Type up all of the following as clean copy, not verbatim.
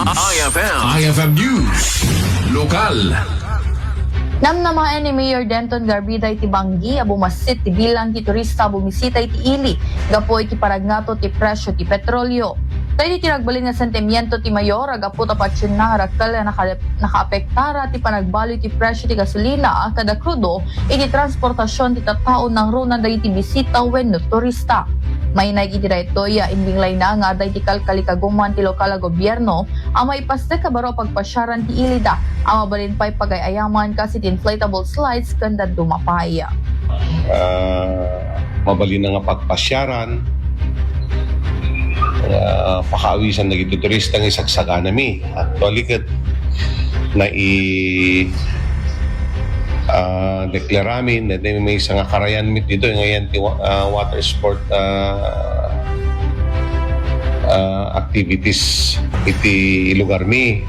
IFM News. Lokal. Namnamaen ni Mayor Denton Garbida iti Banggi a bumasit ti bilang ti turista bumisita iti ili gapo iti paragnato ti presyo ti petrolyo. Tayo ti nagbalin nga sentimiento ti Mayor agapo tapatsyon na rakal na nakaapektara ti panagbaloy ti presyo ti gasolina kada krudo iti transportasyon ti tattao ng runa dahi ti bisita wenno turista. May iti daytoy imbinglay na nga dahi ti kalkalikaguman ti lokal a gobyerno ang maipaste kabaro pagpasyaran ti ilida ang mabalin pa'y pagayayaman kasi ti inflatable slides kanda dumapay. Mabalin na nga pagpasyaran, pakaawisan na gito turista ng isagsaga nami. Actually, na deklaramin na may isang karayan mit dito ngayon ti water sport activities iti lugar mi.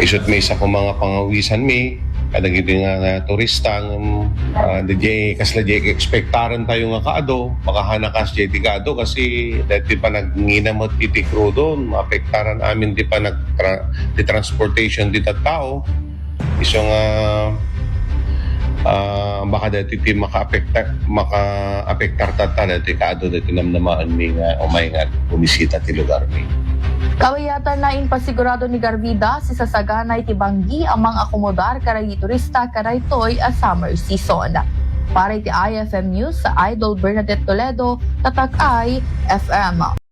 Isot may isa ko mga pangawisan mi kada gito nga turista DJ kasla DJ expectaran tayo nga kaado makahanakas JT kaado kasi dati pa nagngina mo titi crudo maapektaran amin di pa di transportation di tao iso nga baka dati ti maka-apektar tata dati kaado dati namnamaan mi nga umay nga bumisita ti lugar mi. Kawayatan na pasigurado ni Garbida si sasaganay ti Banggi amang akomodar karay turista karay toy a summer season. Para iti IFM News sa Idol Bernadette Toledo, Tatak-ay FM.